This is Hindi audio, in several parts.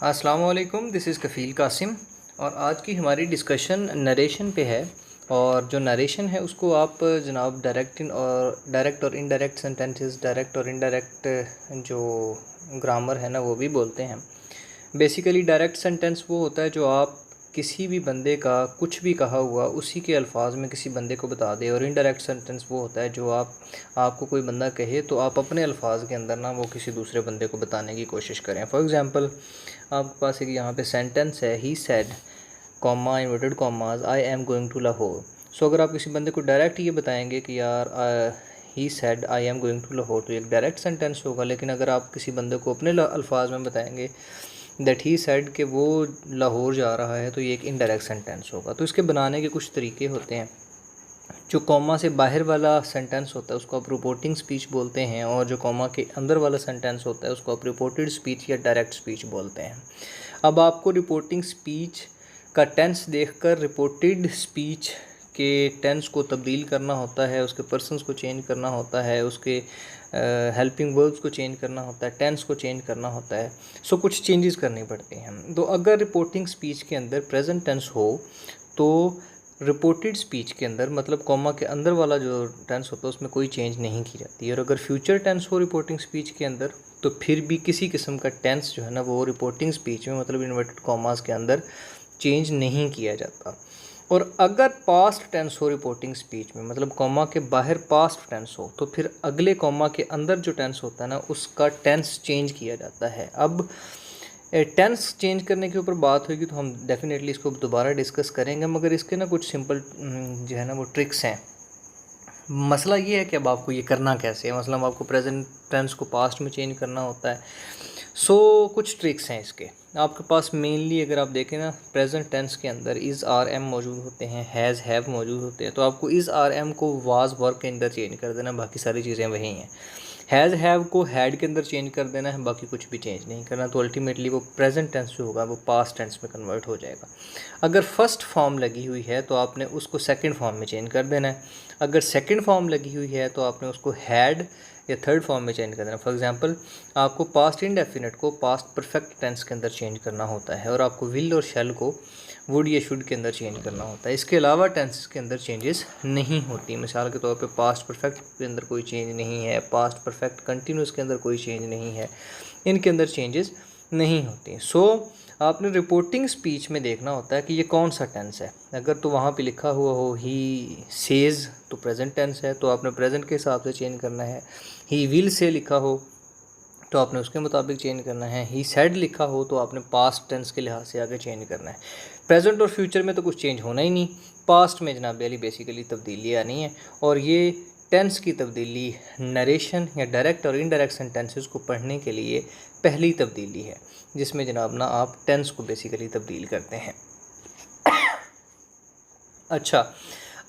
अस्सलाम वालेकुम, दिस इज़ कफ़ील कासिम। और आज की हमारी डिस्कशन नरेशन पे है। और जो नरेशन है उसको आप जनाब डायरेक्ट और इनडायरेक्ट सेंटेंसेस, डायरेक्ट और इनडायरेक्ट जो ग्रामर है ना वो भी बोलते हैं। बेसिकली डायरेक्ट सेंटेंस वो होता है जो आप किसी भी बंदे का कुछ भी कहा हुआ उसी के अल्फाज में किसी बंदे को बता दे। और इनडायरेक्ट सेंटेंस वो होता है जो आपको कोई बंदा कहे तो आप अपने अल्फाज के अंदर ना वो किसी दूसरे बंदे को बताने की कोशिश करें। फॉर एग्ज़ाम्पल, आपके पास एक यहाँ पे सेंटेंस है, he said comma inverted commas I am going to Lahore. So अगर आप किसी बंदे को डायरेक्ट ये बताएंगे कि यार he said I am going to Lahore, तो एक डायरेक्ट सेंटेंस होगा। लेकिन अगर आप किसी बंदे को अपने अल्फाज में बताएंगे दैट ही सेड कि वो लाहौर जा रहा है, तो ये एक इनडायरेक्ट सेंटेंस होगा। तो इसके बनाने के कुछ तरीके होते हैं। जो कॉमा से बाहर वाला सेंटेंस होता है उसको आप रिपोर्टिंग स्पीच बोलते हैं, और जो कॉमा के अंदर वाला सेंटेंस होता है उसको आप रिपोर्टेड स्पीच या डायरेक्ट स्पीच बोलते हैं। अब आपको रिपोर्टिंग स्पीच का टेंस देखकर रिपोर्टेड स्पीच के टेंस को तब्दील करना होता है, उसके पर्सन्स को चेंज करना होता है, उसके हेल्पिंग वर्ब्स को चेंज करना होता है, टेंस को चेंज करना होता है। सो कुछ चेंजेस करनी पड़ती हैं। तो अगर रिपोर्टिंग स्पीच के अंदर प्रेजेंट टेंस हो तो रिपोर्टेड स्पीच के अंदर मतलब कॉमा के अंदर वाला जो टेंस होता है उसमें कोई चेंज नहीं की जाती है। और अगर फ्यूचर टेंस हो रिपोर्टिंग स्पीच के अंदर तो फिर भी किसी किस्म का टेंस जो है ना वो रिपोर्टिंग स्पीच में मतलब इन्वर्टेड कॉमास के अंदर चेंज नहीं किया जाता। और अगर पास्ट टेंस हो रिपोर्टिंग स्पीच में मतलब कॉमा के बाहर पास्ट टेंस हो तो फिर अगले कॉमा के अंदर जो टेंस होता है ना उसका टेंस चेंज किया जाता है। अब टेंस चेंज करने के ऊपर बात होगी तो हम डेफिनेटली इसको दोबारा डिस्कस करेंगे, मगर इसके ना कुछ सिंपल जो है ना वो ट्रिक्स हैं। मसला ये है कि अब आपको ये करना कैसे है। मतलब आपको प्रेजेंट टेंस को पास्ट में चेंज करना होता है। सो कुछ ट्रिक्स हैं इसके। आपके पास मेनली अगर आप देखें ना प्रेजेंट टेंस के अंदर इज़ आर एम मौजूद होते हैं, हैज़ हैव मौजूद होते हैं। तो आपको इज़ आर एम को वाज वर्क के अंदर चेंज कर देना, बाकी सारी चीज़ें वही हैं। हैज़ हैव को हैड के अंदर चेंज कर देना है, बाकी कुछ भी चेंज नहीं करना। तो अल्टीमेटली वो प्रेजेंट टेंस जो होगा वो पास्ट टेंस में कन्वर्ट हो जाएगा। अगर फर्स्ट फॉर्म लगी हुई है तो आपने उसको सेकंड फॉर्म में चेंज कर देना है। अगर सेकंड फॉर्म लगी हुई है तो आपने उसको हैड या थर्ड फॉर्म में चेंज कर देना। फॉर एग्जांपल, आपको पास्ट इंडेफिनिट को पास्ट परफेक्ट टेंस के अंदर चेंज करना होता है, और आपको विल और शैल को वुड या शुड के अंदर चेंज करना होता है। इसके अलावा टेंसेस के अंदर चेंजेस नहीं होती। मिसाल के तौर पे पास्ट परफेक्ट के अंदर कोई चेंज नहीं है, पास्ट परफेक्ट कंटिन्यूस के अंदर कोई चेंज नहीं है, इनके अंदर चेंजेस नहीं होती। सो आपने रिपोर्टिंग स्पीच में देखना होता है कि ये कौन सा टेंस है। अगर तो वहाँ पे लिखा हुआ हो ही सेज तो प्रेजेंट टेंस है, तो आपने प्रेजेंट के हिसाब से चेंज करना है। ही विल से लिखा हो तो आपने उसके मुताबिक चेंज करना है। ही सेड लिखा हो तो आपने पास्ट टेंस के लिहाज से आगे चेंज करना है। प्रेजेंट और फ्यूचर में तो कुछ चेंज होना ही नहीं। पास्ट में जनाब वाली बेसिकली तब्दीली आनी है, और ये टेंस की तब्दीली नरेशन या डायरेक्ट और इनडायरेक्ट सेंटेंसेस को पढ़ने के लिए पहली तब्दीली है, जिसमें जनाब ना आप टेंस को बेसिकली तब्दील करते हैं। अच्छा,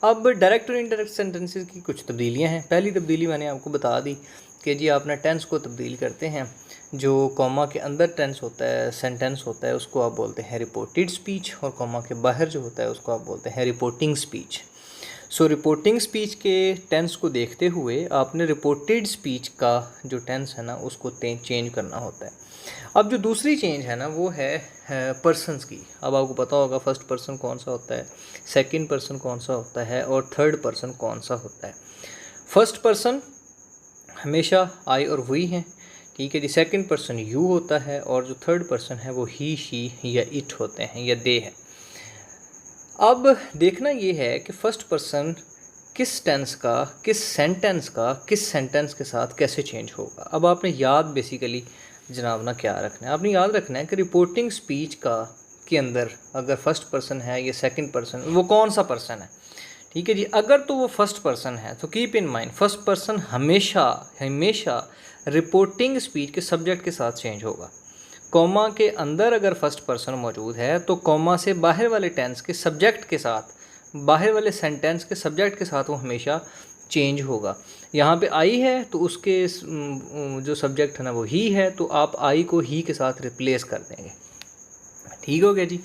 अब डायरेक्ट और इनडायरेक्ट सेंटेंसेस की कुछ तब्दीलियां हैं। पहली तब्दीली मैंने आपको बता दी कि जी आपने टेंस को तब्दील करते हैं। जो कॉमा के अंदर टेंस होता है, सेंटेंस होता है, उसको आप बोलते हैं रिपोर्टेड स्पीच, और कॉमा के बाहर जो होता है उसको आप बोलते हैं रिपोर्टिंग स्पीच। सो रिपोर्टिंग स्पीच के टेंस को देखते हुए आपने रिपोर्टेड स्पीच का जो टेंस है ना उसको चेंज करना होता है। अब जो दूसरी चेंज है ना वो है पर्सन्स की। अब आपको पता होगा फर्स्ट पर्सन कौन सा होता है, सेकंड पर्सन कौन सा होता है, और थर्ड पर्सन कौन सा होता है। फर्स्ट पर्सन हमेशा आई और वी हैं, ठीक है जी। सेकंड पर्सन यू होता है, और जो थर्ड पर्सन है वो ही, शी या इट होते हैं या दे हैं। अब देखना ये है कि फर्स्ट पर्सन किस टेंस का, किस सेंटेंस के साथ कैसे चेंज होगा। अब आपने याद बेसिकली जनाब ना क्या रखना है, आपने याद रखना है कि रिपोर्टिंग स्पीच का के अंदर अगर फर्स्ट पर्सन है या सेकंड पर्सन, वो कौन सा पर्सन है, ठीक है जी। अगर तो वो फर्स्ट पर्सन है तो keep in mind first person हमेशा रिपोर्टिंग स्पीच के सब्जेक्ट के साथ चेंज होगा। कॉमा के अंदर अगर फर्स्ट पर्सन मौजूद है तो कॉमा से बाहर वाले टेंस के सब्जेक्ट के साथ, बाहर वाले सेंटेंस के सब्जेक्ट के साथ वो हमेशा चेंज होगा। यहाँ पे आई है तो उसके जो सब्जेक्ट है ना वो ही है, तो आप आई को ही के साथ रिप्लेस कर देंगे। ठीक हो गया जी।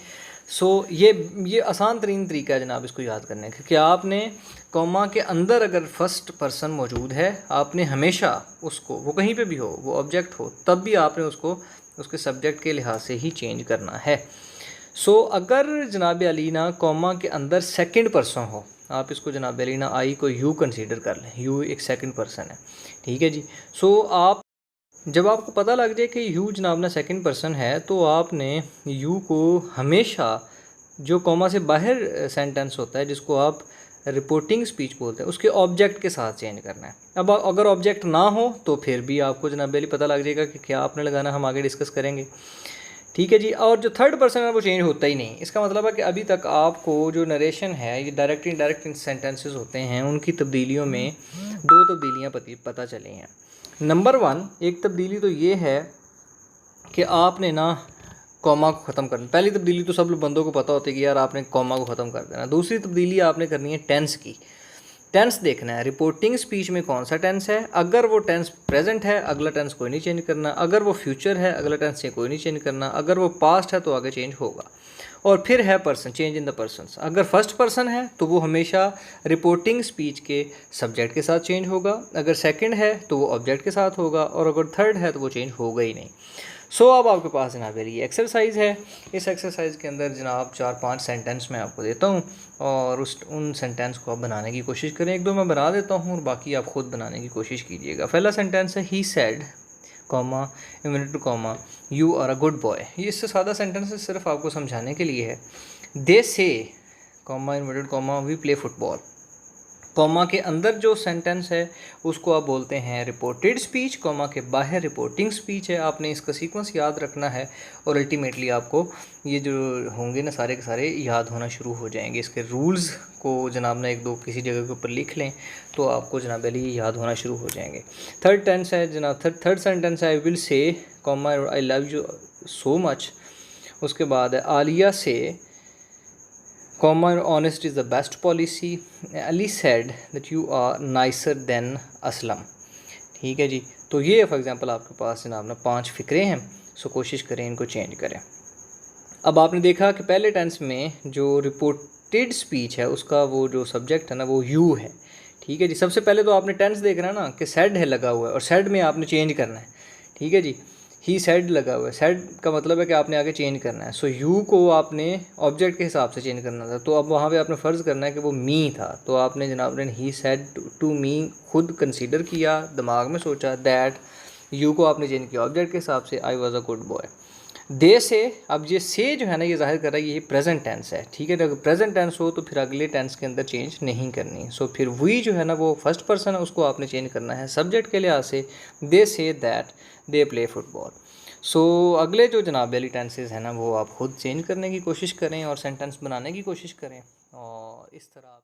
सो ये आसान तरीन तरीका है जनाब इसको याद करने का कि आपने कॉमा के अंदर अगर फर्स्ट पर्सन मौजूद है आपने हमेशा उसको, वो कहीं पे भी हो, वो ऑब्जेक्ट हो, तब भी आपने उसको उसके सब्जेक्ट के लिहाज से ही चेंज करना है। अगर जनाब अलीना कॉमा के अंदर सेकंड पर्सन हो, आप इसको जनाब अलीना आई को यू कंसीडर कर लें, यू एक सेकंड पर्सन है, ठीक है जी। आप जब आपको पता लग जाए कि यू जनाब ना सेकंड पर्सन है, तो आपने यू को हमेशा जो कॉमा से बाहर सेंटेंस होता है, जिसको आप रिपोर्टिंग स्पीच बोलते हैं, उसके ऑब्जेक्ट के साथ चेंज करना है। अब अगर ऑब्जेक्ट ना हो तो फिर भी आपको जनाब अली पता लग जाएगा कि क्या आपने लगाना, हम आगे डिस्कस करेंगे, ठीक है जी। और जो थर्ड पर्सन है वो चेंज होता ही नहीं। इसका मतलब है कि अभी तक आपको जो नरेशन है, ये डायरेक्ट इनडायरेक्ट सेंटेंसेस होते हैं, उनकी तब्दीलियों में दो तब्दीलियाँ पता चली हैं। नंबर 1, एक तब्दीली तो ये है कि आपने ना कॉमा को ख़त्म करना। पहली तब्दीली तो सब बंदों को पता होती है कि यार आपने कॉमा को ख़त्म कर देना। दूसरी तब्दीली आपने करनी है टेंस की। टेंस देखना है रिपोर्टिंग स्पीच में कौन सा टेंस है। अगर वो टेंस प्रेजेंट है, अगला टेंस कोई नहीं चेंज करना। अगर वो फ्यूचर है, अगला टेंस से कोई नहीं चेंज करना। अगर वो पास्ट है तो आगे चेंज होगा। और फिर है person, change in the persons. अगर फर्स्ट पर्सन है तो वो हमेशा रिपोर्टिंग स्पीच के सब्जेक्ट के साथ चेंज होगा। अगर सेकंड है तो वो ऑब्जेक्ट के साथ होगा। और अगर थर्ड है तो वो चेंज होगा ही नहीं। अब आपके पास जनाब ये एक्सरसाइज है। इस एक्सरसाइज के अंदर जनाब 4-5 सेंटेंस मैं आपको देता हूँ और उन सेंटेंस को आप बनाने की कोशिश करें। एक दो मैं बना देता हूँ और बाकी आप ख़ुद बनाने की कोशिश कीजिएगा। पहला सेंटेंस है he said comma inverted comma you are a good boy. ये इससे सादा सेंटेंस है, सिर्फ आपको समझाने के लिए है। They say comma inverted comma we play football. Comma के अंदर जो सेंटेंस है उसको आप बोलते हैं रिपोर्टेड स्पीच। कॉमा के बाहर रिपोर्टिंग स्पीच है। आपने इसका सीक्वेंस याद रखना है और अल्टीमेटली आपको ये जो होंगे ना सारे के सारे याद होना शुरू हो जाएंगे। इसके रूल्स को जनाब ना एक दो किसी जगह के ऊपर लिख लें तो आपको जनाब अली याद होना शुरू हो जाएंगे। थर्ड टेंस है जनाब, थर्ड सेंटेंस है I will say comma I love you so much. उसके बाद है Aliya say comma honest is the best policy. Ali said that you are nicer than Aslam. ठीक है जी। तो ये फॉर एग्जांपल आपके पास जनाब ना 5 फ़िक्रे हैं। कोशिश करें इनको चेंज करें। अब आपने देखा कि पहले टेंस में जो रिपोर्टेड स्पीच है उसका वो जो सब्जेक्ट है ना वो यू है। ठीक है जी। सबसे पहले तो आपने टेंस देखना है ना कि सेड है लगा हुआ है और सेड में आपने चेंज करना है। ठीक है जी। ही सेड लगा हुआ है, सेड का मतलब है कि आपने आगे चेंज करना है। यू को आपने ऑब्जेक्ट के हिसाब से चेंज करना था। तो अब वहाँ पे आपने फ़र्ज़ करना है कि वो मी था। तो आपने जनाब ने ही सेड टू मी खुद कंसीडर किया, दिमाग में सोचा। दैट यू को आपने चेंज किया ऑब्जेक्ट के हिसाब से, I was a good boy. They say, अब ये से जो है ना ये जाहिर कर रहा है ये प्रेजेंट टेंस है। ठीक है। अगर प्रेजेंट टेंस हो तो फिर अगले टेंस के अंदर चेंज नहीं करनी। फिर वी जो है ना वो फर्स्ट पर्सन है, उसको आपने चेंज करना है सब्जेक्ट के लिहाज से। दे say that they play football. अगले जो जनाब वाली टेंसेज है ना वो आप खुद चेंज करने की कोशिश करें और सेंटेंस बनाने की कोशिश करें और इस तरह